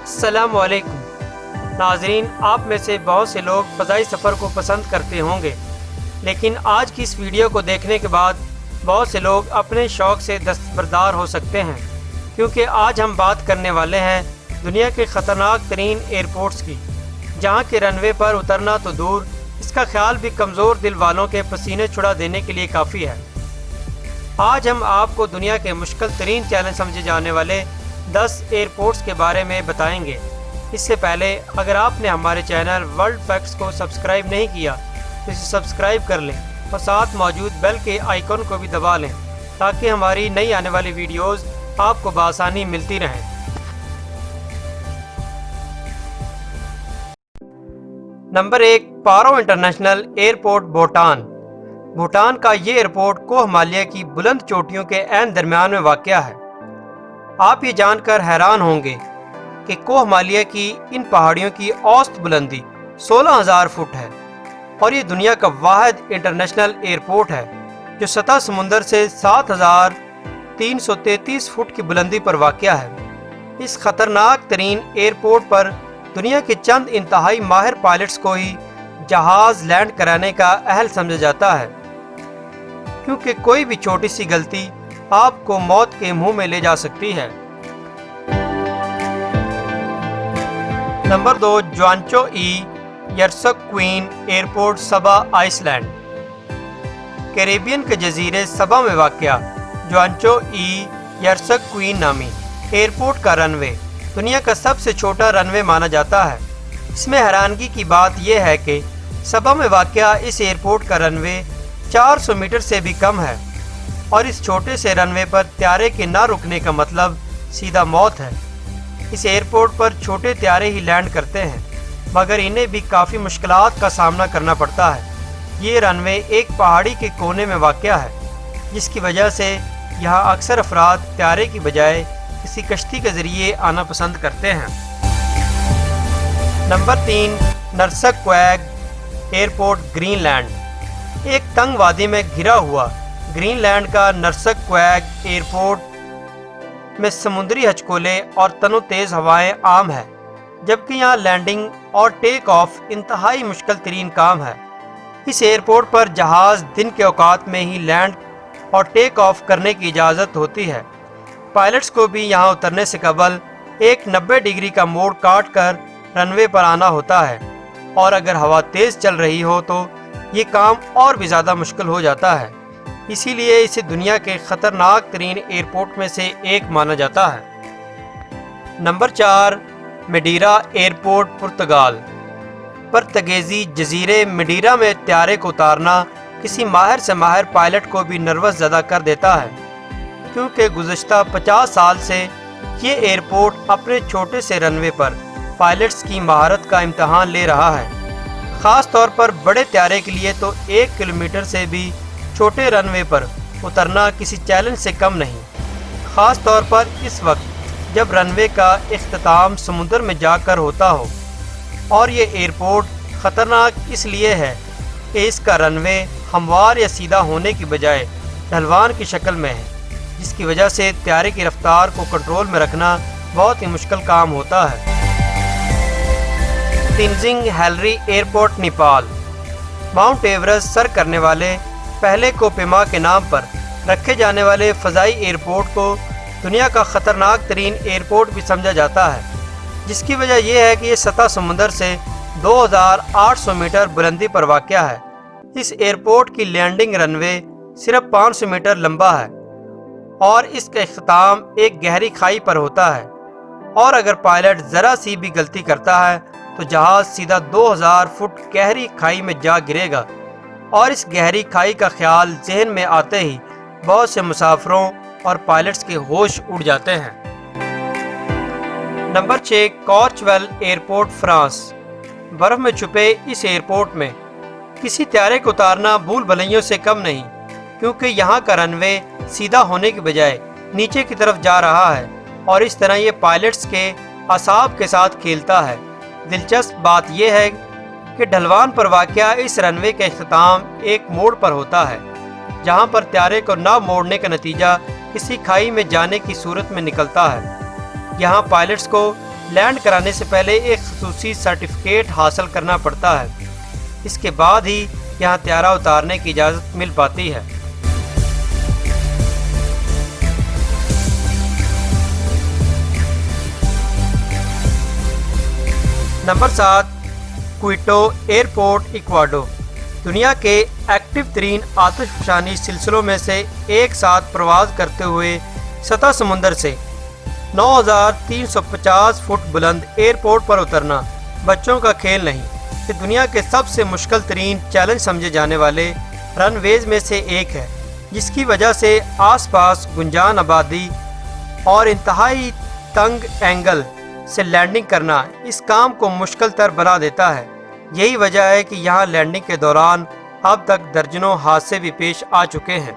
السلام علیکم ناظرین، آپ میں سے بہت سے لوگ فضائی سفر کو پسند کرتے ہوں گے، لیکن آج کی اس ویڈیو کو دیکھنے کے بعد بہت سے لوگ اپنے شوق سے دستبردار ہو سکتے ہیں، کیونکہ آج ہم بات کرنے والے ہیں دنیا کے خطرناک ترین ایئرپورٹس کی، جہاں کے رن وے پر اترنا تو دور، اس کا خیال بھی کمزور دل والوں کے پسینے چھڑا دینے کے لیے کافی ہے۔ آج ہم آپ کو دنیا کے مشکل ترین چیلنج سمجھے جانے والے 10 ایئرپورٹس کے بارے میں بتائیں گے۔ اس سے پہلے اگر آپ نے ہمارے چینل ورلڈ فیکٹس کو سبسکرائب نہیں کیا تو اسے سبسکرائب کر لیں اور ساتھ موجود بیل کے آئیکن کو بھی دبا لیں تاکہ ہماری نئی آنے والی ویڈیوز آپ کو بآسانی ملتی رہیں۔ نمبر 1، پارو انٹرنیشنل ایئرپورٹ، بھوٹان۔ بھوٹان کا یہ ایئرپورٹ کوہ ہمالیہ کی بلند چوٹیوں کے عین درمیان میں واقع ہے۔ آپ یہ جان کر حیران ہوں گے کہ کوہ ہمالیہ کی ان پہاڑیوں کی اوسط بلندی 16,000 فٹ ہے، اور یہ دنیا کا واحد انٹرنیشنل ایئرپورٹ ہے جو سطح سمندر سے 7,333 فٹ کی بلندی پر واقع ہے۔ اس خطرناک ترین ایئرپورٹ پر دنیا کے چند انتہائی ماہر پائلٹس کو ہی جہاز لینڈ کرانے کا اہل سمجھا جاتا ہے، کیونکہ کوئی بھی چھوٹی سی غلطی آپ کو موت کے منہ میں لے جا سکتی ہے۔ نمبر 2، جوانچو ای یرسکوین ایئرپورٹ، سبا، آئس لینڈ۔ کیریبین کے جزیرے سبا میں واقع جوانچو ای یرسکوین نامی ایئرپورٹ کا رن وے دنیا کا سب سے چھوٹا رن وے مانا جاتا ہے۔ اس میں حیرانگی کی بات یہ ہے کہ سبا میں واقع اس ایئرپورٹ کا رن وے 400 میٹر سے بھی کم ہے، اور اس چھوٹے سے رن وے پر طیارے کے نہ رکنے کا مطلب سیدھا موت ہے۔ اس ایئرپورٹ پر چھوٹے طیارے ہی لینڈ کرتے ہیں، مگر انہیں بھی کافی مشکلات کا سامنا کرنا پڑتا ہے۔ یہ رن وے ایک پہاڑی کے کونے میں واقع ہے، جس کی وجہ سے یہاں اکثر افراد طیارے کی بجائے کسی کشتی کے ذریعے آنا پسند کرتے ہیں۔ نمبر 3، نرسک کویگ ایئرپورٹ، گرین لینڈ۔ ایک تنگ وادی میں گھرا ہوا گرین لینڈ کا نرسک کویگ ایئرپورٹ میں سمندری ہچکولے اور تنو تیز ہوائیں عام ہے، جبکہ یہاں لینڈنگ اور ٹیک آف انتہائی مشکل ترین کام ہے۔ اس ایئرپورٹ پر جہاز دن کے اوقات میں ہی لینڈ اور ٹیک آف کرنے کی اجازت ہوتی ہے۔ پائلٹس کو بھی یہاں اترنے سے قبل ایک 90 ڈگری کا موڑ کاٹ کر رن وے پر آنا ہوتا ہے، اور اگر ہوا تیز چل رہی ہو تو یہ کام اور بھی زیادہ مشکل ہو جاتا ہے، اسی لیے اسے دنیا کے خطرناک ترین ایئرپورٹ میں سے ایک مانا جاتا ہے۔ Number 4، Madeira airport, Portugal. پرتگیزی جزیرے میڈیرا میں طیارے کو اتارنا کسی ماہر سے ماہر پائلٹ کو بھی نروس زدہ کر دیتا ہے، کیونکہ گزشتہ 50 سال سے یہ ایئرپورٹ اپنے چھوٹے سے رن وے پر پائلٹس کی مہارت کا امتحان لے رہا ہے۔ خاص طور پر بڑے طیارے کے لیے تو 1 کلومیٹر سے بھی چھوٹے رن وے پر اترنا کسی چیلنج سے کم نہیں، خاص طور پر اس وقت جب رن وے کا اختتام سمندر میں جا کر ہوتا ہو۔ اور یہ ایئرپورٹ خطرناک اس لیے ہے کہ اس کا رن وے ہموار یا سیدھا ہونے کی بجائے ڈھلوان کی شکل میں ہے، جس کی وجہ سے طیارے کی رفتار کو کنٹرول میں رکھنا بہت ہی مشکل کام ہوتا ہے۔ Tenzing Hillary airport, Nepal. Mount Everest سر کرنے والے پہلے کوپیما کے نام پر رکھے جانے والے فضائی ایئرپورٹ کو دنیا کا خطرناک ترین ایئرپورٹ بھی سمجھا جاتا ہے، جس کی وجہ یہ ہے کہ یہ سطح سمندر سے 2,800 میٹر بلندی پر واقع ہے۔ اس ایئرپورٹ کی لینڈنگ رن وے صرف 500 میٹر لمبا ہے، اور اس کا اختتام ایک گہری کھائی پر ہوتا ہے، اور اگر پائلٹ ذرا سی بھی غلطی کرتا ہے تو جہاز سیدھا 2000 فٹ گہری کھائی میں جا گرے گا، اور اس گہری کھائی کا خیال ذہن میں آتے ہی بہت سے مسافروں اور پائلٹس کے ہوش اڑ جاتے ہیں۔ Number 6، Courchevel airport, France. برف میں چھپے اس ایئرپورٹ میں کسی طیارے کو اتارنا بھول بھلیوں سے کم نہیں، کیونکہ یہاں کا رن وے سیدھا ہونے کی بجائے نیچے کی طرف جا رہا ہے، اور اس طرح یہ پائلٹس کے اعصاب کے ساتھ کھیلتا ہے۔ دلچسپ بات یہ ہے کہ ڈھلوان پر واقع اس رن وے کا اختتام ایک موڑ پر ہوتا ہے، جہاں پر طیارے کو نہ موڑنے کا نتیجہ کسی کھائی میں جانے کی صورت میں نکلتا ہے۔ یہاں پائلٹس کو لینڈ کرانے سے پہلے ایک خصوصی سرٹیفکیٹ حاصل کرنا پڑتا ہے۔ اس کے بعد ہی یہاں طیارہ اتارنے کی اجازت مل پاتی ہے۔ Number 7، Quito airport Ecuador. دنیا کے ایکٹیو ترین آتش فشانی سلسلوں میں سے ایک ساتھ پرواز کرتے ہوئے سطح سمندر سے 9350 فٹ بلند ایئرپورٹ پر اترنا بچوں کا کھیل نہیں۔ یہ دنیا کے سب سے مشکل ترین چیلنج سمجھے جانے والے رن ویز میں سے ایک ہے، جس کی وجہ سے آس پاس گنجان آبادی اور انتہائی تنگ اینگل سے لینڈنگ کرنا اس کام کو مشکل تر بنا دیتا ہے۔ یہی وجہ ہے کہ یہاں لینڈنگ کے دوران اب تک درجنوں حادثے بھی پیش آ چکے ہیں۔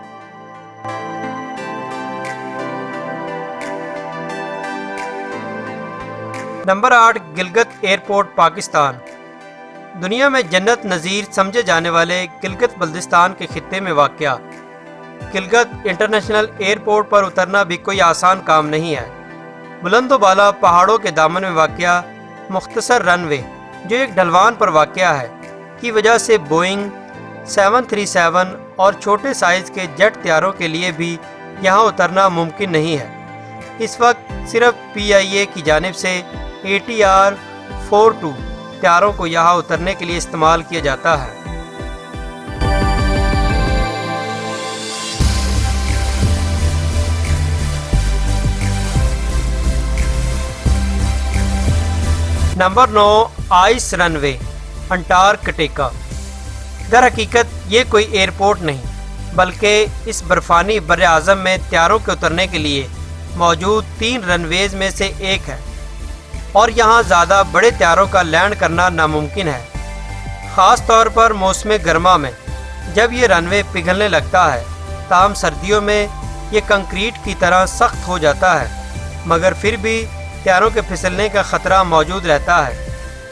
Number 8، Gilgit airport Pakistan. دنیا میں جنت نظیر سمجھے جانے والے گلگت بلتستان کے خطے میں واقع گلگت انٹرنیشنل ایئرپورٹ پر اترنا بھی کوئی آسان کام نہیں ہے۔ بلند و بالا پہاڑوں کے دامن میں واقع مختصر رن وے، جو ایک ڈھلوان پر واقع ہے، کی وجہ سے بوئنگ 737 اور چھوٹے سائز کے جیٹ طیاروں کے لیے بھی یہاں اترنا ممکن نہیں ہے۔ اس وقت صرف PIA کی جانب سے ATR-42 طیاروں کو یہاں اترنے کے لیے استعمال کیا جاتا ہے۔ نمبر 9، آئس رن وے انٹارکٹیکا۔ در حقیقت یہ کوئی ایئرپورٹ نہیں، بلکہ اس برفانی بر اعظم میں طیاروں کے اترنے کے لیے موجود 3 رن ویز میں سے ایک ہے، اور یہاں زیادہ بڑے طیاروں کا لینڈ کرنا ناممکن ہے، خاص طور پر موسم گرما میں جب یہ رن وے پگھلنے لگتا ہے۔ تاہم سردیوں میں یہ کنکریٹ کی طرح سخت ہو جاتا ہے، مگر پھر بھی طیاروں کے پھسلنے کا خطرہ موجود رہتا ہے،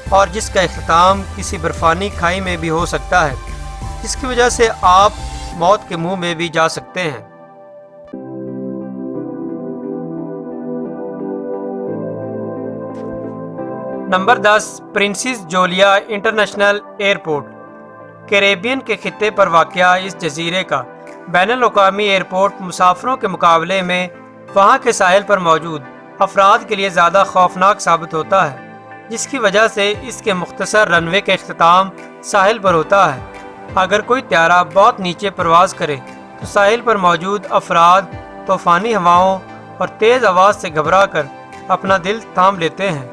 اور جس کا اختتام کسی برفانی کھائی میں بھی ہو سکتا ہے، جس کی وجہ سے آپ موت کے منہ میں بھی جا سکتے ہیں۔ Number 10، princess Julia international airport. Caribbean کے خطے پر واقع اس جزیرے کا بین الاقوامی ایئرپورٹ مسافروں کے مقابلے میں وہاں کے ساحل پر موجود افراد کے لیے زیادہ خوفناک ثابت ہوتا ہے، جس کی وجہ سے اس کے مختصر رن وے کا اختتام ساحل پر ہوتا ہے۔ اگر کوئی طیارہ بہت نیچے پرواز کرے تو ساحل پر موجود افراد طوفانی ہواؤں اور تیز آواز سے گھبرا کر اپنا دل تھام لیتے ہیں۔